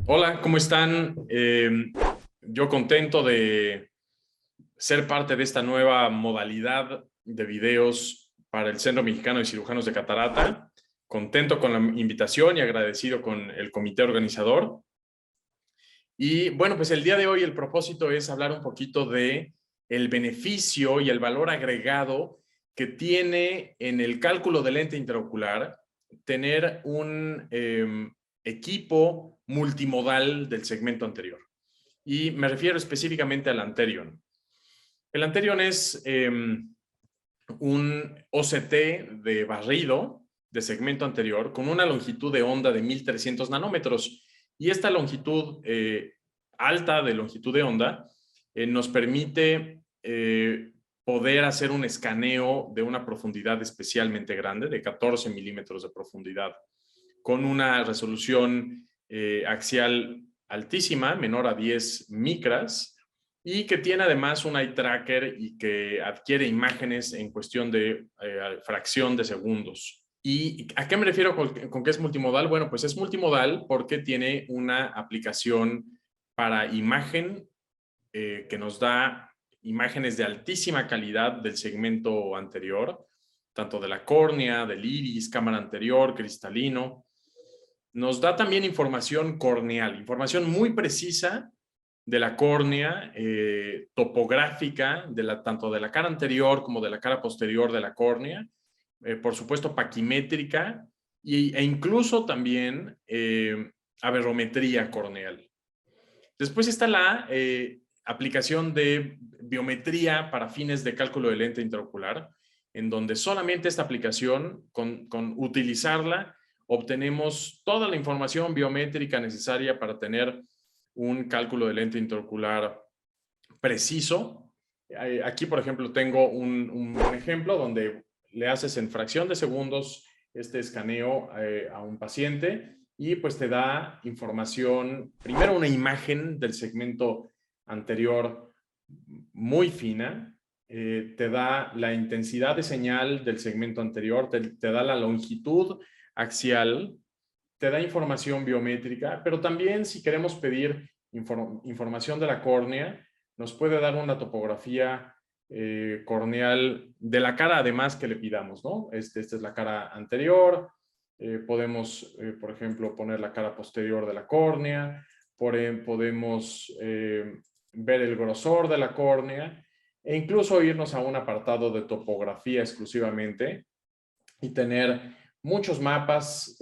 Hola, ¿cómo están? Yo contento de ser parte de esta nueva modalidad de videos para el Centro Mexicano de Cirujanos de Catarata. Contento con la invitación y agradecido con el comité organizador. Y bueno, pues el día de hoy el propósito es hablar un poquito de el beneficio y el valor agregado que tiene en el cálculo del lente intraocular tener un equipo multimodal del segmento anterior. Y me refiero específicamente al Anterion. El Anterion es un OCT de barrido de segmento anterior con una longitud de onda de 1300 nanómetros. Y esta longitud alta de longitud de onda nos permite poder hacer un escaneo de una profundidad especialmente grande, de 14 milímetros de profundidad, con una resolución axial altísima, menor a 10 micras, y que tiene además un eye tracker y que adquiere imágenes en cuestión de fracción de segundos. ¿Y a qué me refiero con que es multimodal? Bueno, pues es multimodal porque tiene una aplicación para imagen que nos da imágenes de altísima calidad del segmento anterior, tanto de la córnea, del iris, cámara anterior, cristalino. Nos da también información corneal, información muy precisa de la córnea, topográfica, tanto de la cara anterior como de la cara posterior de la córnea, por supuesto paquimétrica e incluso también aberrometría corneal. Después está la aplicación de biometría para fines de cálculo de lente intraocular, en donde solamente esta aplicación, con utilizarla, obtenemos toda la información biométrica necesaria para tener un cálculo de lente intraocular preciso. Aquí, por ejemplo, tengo un ejemplo donde le haces en fracción de segundos este escaneo a un paciente y pues te da información, primero una imagen del segmento anterior muy fina, te da la intensidad de señal del segmento anterior, te da la longitud axial, te da información biométrica, pero también si queremos pedir información de la córnea, nos puede dar una topografía corneal de la cara además que le pidamos, ¿no? Esta es la cara anterior, podemos, por ejemplo, poner la cara posterior de la córnea, podemos ver el grosor de la córnea e incluso irnos a un apartado de topografía exclusivamente y tener muchos mapas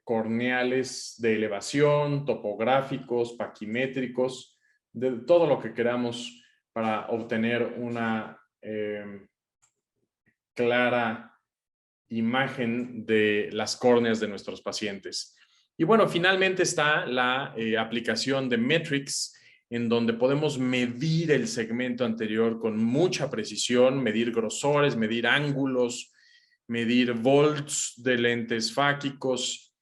corneales de elevación, topográficos, paquimétricos, de todo lo que queramos para obtener una clara imagen de las córneas de nuestros pacientes. Y bueno, finalmente está la aplicación de Metrics, en donde podemos medir el segmento anterior con mucha precisión, medir grosores, medir ángulos, medir volts de lentes fáquicos.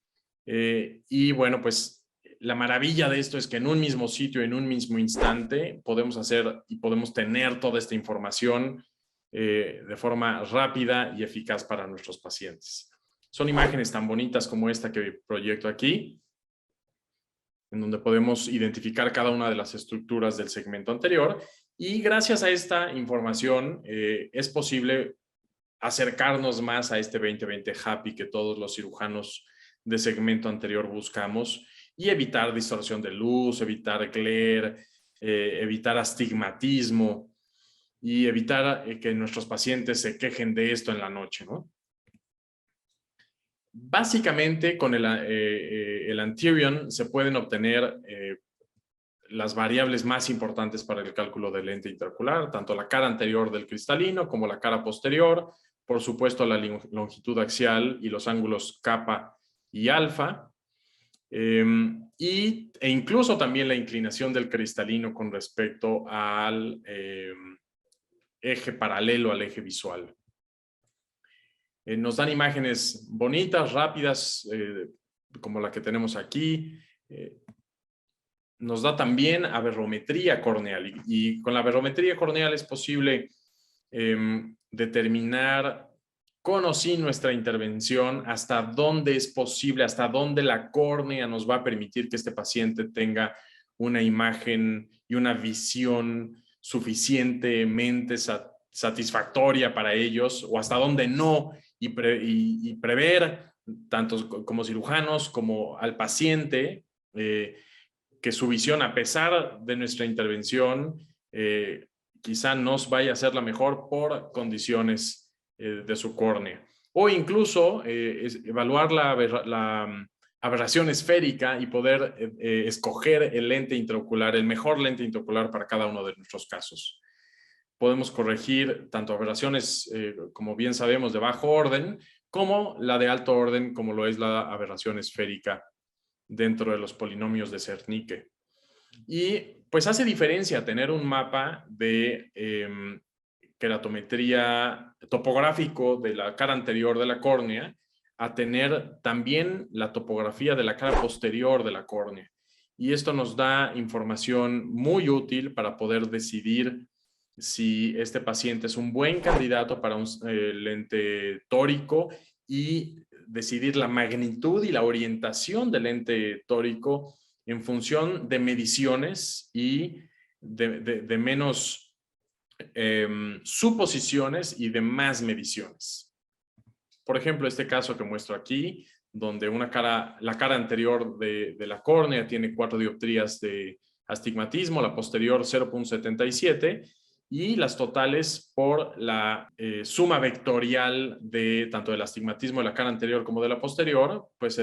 Y bueno, pues la maravilla de esto es que en un mismo sitio, en un mismo instante, podemos hacer y podemos tener toda esta información de forma rápida y eficaz para nuestros pacientes. Son imágenes tan bonitas como esta que proyecto aquí, en donde podemos identificar cada una de las estructuras del segmento anterior y gracias a esta información es posible acercarnos más a este 20/20 happy que todos los cirujanos de segmento anterior buscamos y evitar distorsión de luz, evitar glare, evitar astigmatismo y evitar que nuestros pacientes se quejen de esto en la noche, ¿no? Básicamente, con el Anterion se pueden obtener las variables más importantes para el cálculo del lente intraocular, tanto la cara anterior del cristalino como la cara posterior, por supuesto la longitud axial y los ángulos kappa y alfa, e incluso también la inclinación del cristalino con respecto al eje paralelo al eje visual. Nos dan imágenes bonitas, rápidas, como la que tenemos aquí. Nos da también aberrometría corneal y con la aberrometría corneal es posible determinar con o sin nuestra intervención, hasta dónde es posible, hasta dónde la córnea nos va a permitir que este paciente tenga una imagen y una visión suficientemente satisfactoria para ellos, o hasta dónde no, y prever, tanto como cirujanos como al paciente, que su visión, a pesar de nuestra intervención, quizá no vaya a ser la mejor por condiciones de su córnea. O incluso evaluar la aberración esférica y poder escoger el lente intraocular, el mejor lente intraocular para cada uno de nuestros casos. Podemos corregir tanto aberraciones, como bien sabemos, de bajo orden, como la de alto orden, como lo es la aberración esférica dentro de los polinomios de Zernike. Y pues hace diferencia tener un mapa de queratometría topográfico de la cara anterior de la córnea a tener también la topografía de la cara posterior de la córnea. Y esto nos da información muy útil para poder decidir si este paciente es un buen candidato para un lente tórico y decidir la magnitud y la orientación del lente tórico en función de mediciones y de menos suposiciones y de más mediciones. Por ejemplo, este caso que muestro aquí, donde la cara anterior de la córnea tiene 4 dioptrías de astigmatismo, la posterior 0.77, y las totales por la suma vectorial de tanto del astigmatismo de la cara anterior como de la posterior, pues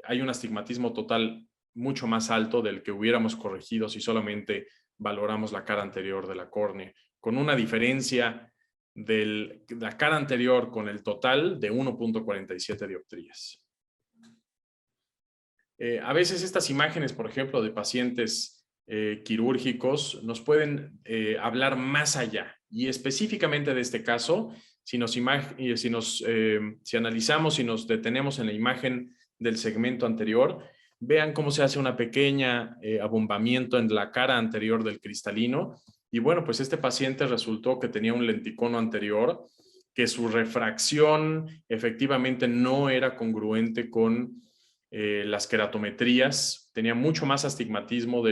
hay un astigmatismo total mucho más alto del que hubiéramos corregido si solamente valoramos la cara anterior de la córnea, con una diferencia de la cara anterior con el total de 1.47 dioptrías. A veces estas imágenes, por ejemplo, de pacientes quirúrgicos, nos pueden hablar más allá. Y específicamente de este caso, si analizamos y nos detenemos en la imagen del segmento anterior, vean cómo se hace una pequeña abombamiento en la cara anterior del cristalino. Y bueno, pues este paciente resultó que tenía un lenticono anterior, que su refracción efectivamente no era congruente con las queratometrías, tenía mucho más astigmatismo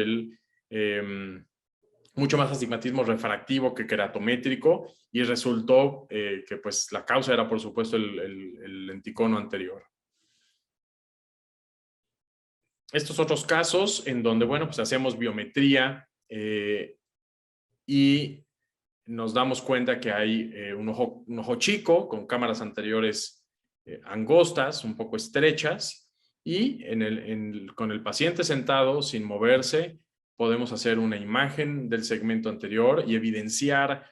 mucho más astigmatismo refractivo que queratométrico, y resultó que pues la causa era por supuesto el lenticono anterior. Estos otros casos en donde, bueno, pues hacemos biometría y nos damos cuenta que hay un ojo chico con cámaras anteriores angostas, un poco estrechas, y con el paciente sentado sin moverse podemos hacer una imagen del segmento anterior y evidenciar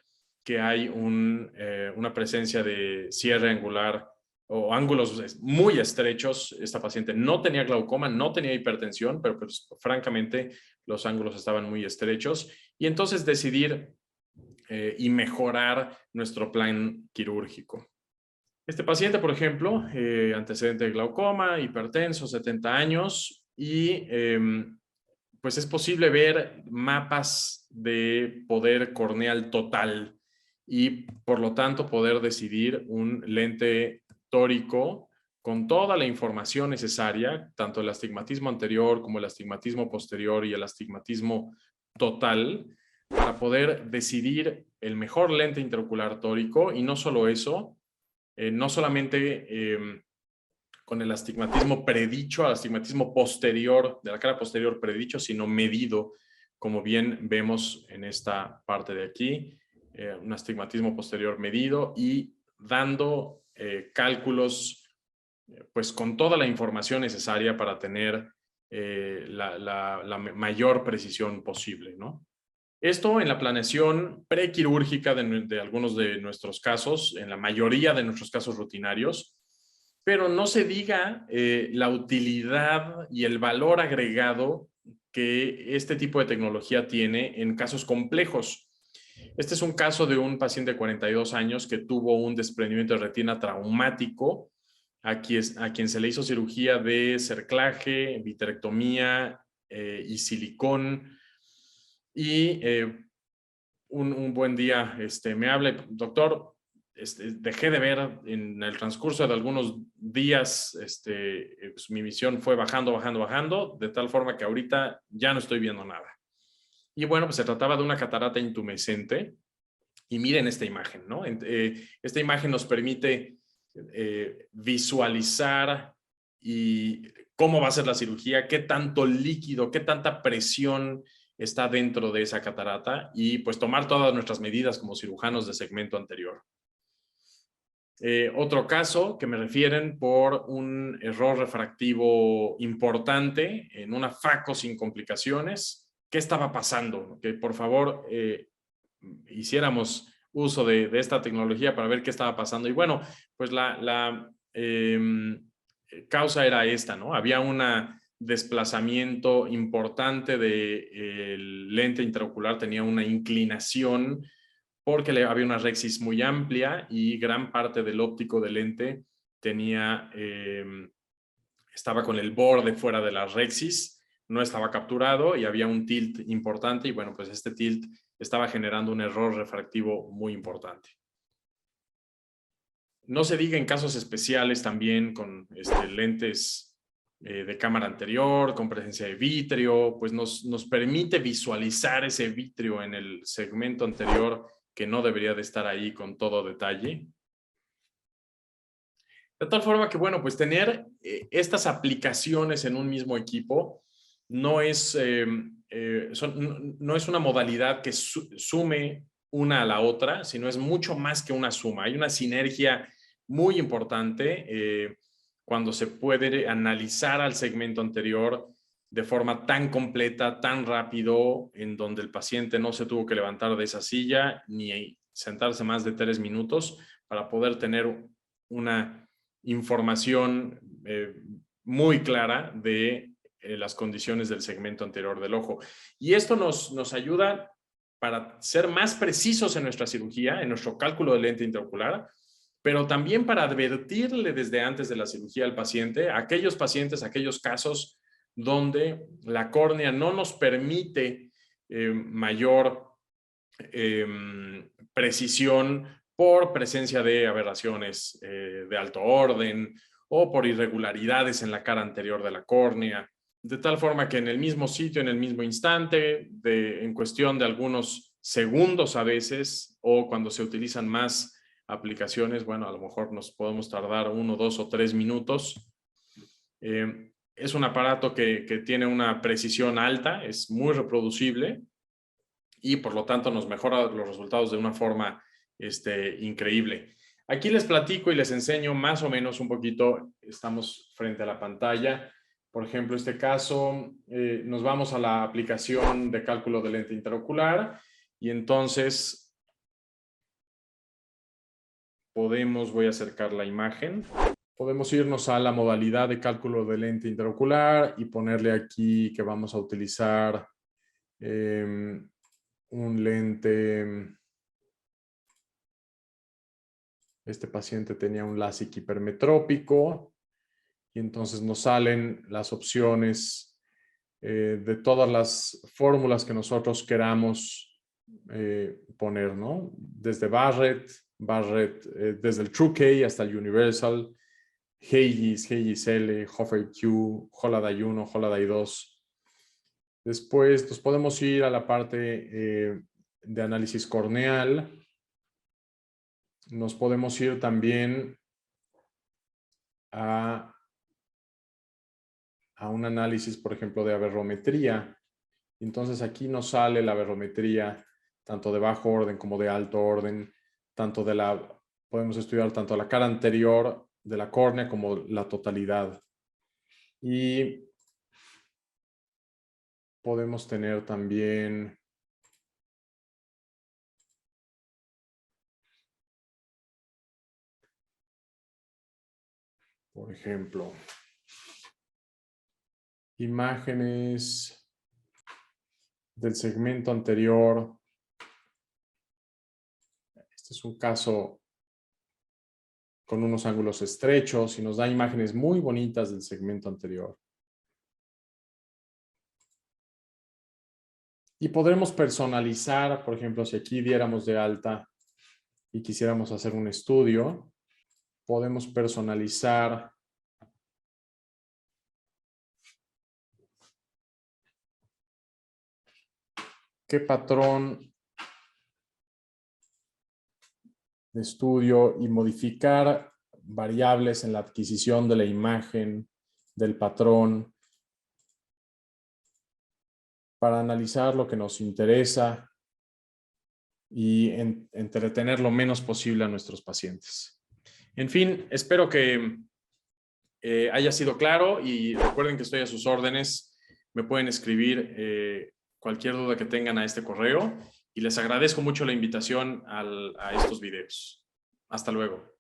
que hay una presencia de cierre angular o ángulos muy estrechos. Esta paciente no tenía glaucoma, no tenía hipertensión, pero pues, francamente los ángulos estaban muy estrechos, y entonces decidir y mejorar nuestro plan quirúrgico. Este paciente, por ejemplo, antecedente de glaucoma, hipertenso, 70 años, y pues es posible ver mapas de poder corneal total y por lo tanto poder decidir un lente tórico con toda la información necesaria, tanto el astigmatismo anterior como el astigmatismo posterior y el astigmatismo total, para poder decidir el mejor lente intraocular tórico. Y no solo eso, no solamente con el astigmatismo predicho, al astigmatismo posterior, de la cara posterior predicho, sino medido, como bien vemos en esta parte de aquí, un astigmatismo posterior medido y dando cálculos pues con toda la información necesaria para tener la mayor precisión posible, ¿no? Esto en la planeación prequirúrgica de algunos de nuestros casos, en la mayoría de nuestros casos rutinarios, pero no se diga la utilidad y el valor agregado que este tipo de tecnología tiene en casos complejos. Este es un caso de un paciente de 42 años que tuvo un desprendimiento de retina traumático, a quien se le hizo cirugía de cerclaje, vitrectomía y silicón. Y un buen día me habla: doctor, dejé de ver en el transcurso de algunos días, pues mi visión fue bajando, de tal forma que ahorita ya no estoy viendo nada. Y bueno, pues se trataba de una catarata intumescente. Y miren esta imagen, ¿no? Esta imagen nos permite visualizar y cómo va a ser la cirugía, qué tanto líquido, qué tanta presión está dentro de esa catarata y pues tomar todas nuestras medidas como cirujanos de segmento anterior. Otro caso que me refieren por un error refractivo importante en una FACO sin complicaciones. ¿Qué estaba pasando? Que por favor hiciéramos uso de esta tecnología para ver qué estaba pasando. Y bueno, pues la causa era esta, ¿no? Había un desplazamiento importante del lente intraocular, tenía una inclinación porque había una rexis muy amplia y gran parte del óptico del lente estaba con el borde fuera de la rexis, no estaba capturado y había un tilt importante y bueno, pues este tilt estaba generando un error refractivo muy importante. No se diga en casos especiales también con lentes de cámara anterior, con presencia de vítreo, pues nos permite visualizar ese vítreo en el segmento anterior que no debería de estar ahí con todo detalle. De tal forma que, bueno, pues tener estas aplicaciones en un mismo equipo no es, no es una modalidad que sume una a la otra, sino es mucho más que una suma. Hay una sinergia muy importante cuando se puede analizar al segmento anterior de forma tan completa, tan rápido, en donde el paciente no se tuvo que levantar de esa silla ni sentarse más de 3 minutos para poder tener una información muy clara de las condiciones del segmento anterior del ojo. Y esto nos ayuda para ser más precisos en nuestra cirugía, en nuestro cálculo de lente intraocular, pero también para advertirle desde antes de la cirugía al paciente, a aquellos pacientes, aquellos casos donde la córnea no nos permite mayor precisión por presencia de aberraciones de alto orden o por irregularidades en la cara anterior de la córnea, de tal forma que en el mismo sitio, en el mismo instante, en cuestión de algunos segundos a veces, o cuando se utilizan más aplicaciones, bueno, a lo mejor nos podemos tardar 1, 2 o 3 minutos. Es un aparato que tiene una precisión alta, es muy reproducible y por lo tanto nos mejora los resultados de una forma increíble. Aquí les platico y les enseño más o menos un poquito, estamos frente a la pantalla. Por ejemplo, este caso, nos vamos a la aplicación de cálculo de lente intraocular y entonces voy a acercar la imagen. Podemos irnos a la modalidad de cálculo de lente intraocular y ponerle aquí que vamos a utilizar un lente. Este paciente tenía un LASIK hipermetrópico y entonces nos salen las opciones de todas las fórmulas que nosotros queramos poner, ¿no? Desde Barrett, desde el TrueK hasta el Universal, Hagis L, Hoffer Q, Holaday 1, Holaday 2. Después nos podemos ir a la parte de análisis corneal. Nos podemos ir también a un análisis, por ejemplo, de aberrometría. Entonces aquí nos sale la aberrometría tanto de bajo orden como de alto orden, podemos estudiar tanto la cara anterior de la córnea como la totalidad. Y podemos tener también por ejemplo, imágenes del segmento anterior. Este es un caso con unos ángulos estrechos y nos da imágenes muy bonitas del segmento anterior. Y podremos personalizar, por ejemplo, si aquí diéramos de alta y quisiéramos hacer un estudio, podemos personalizar qué patrón de estudio y modificar variables en la adquisición de la imagen del patrón para analizar lo que nos interesa y entretener lo menos posible a nuestros pacientes. En fin, espero que haya sido claro y recuerden que estoy a sus órdenes. Me pueden escribir cualquier duda que tengan a este correo y les agradezco mucho la invitación a estos videos. Hasta luego.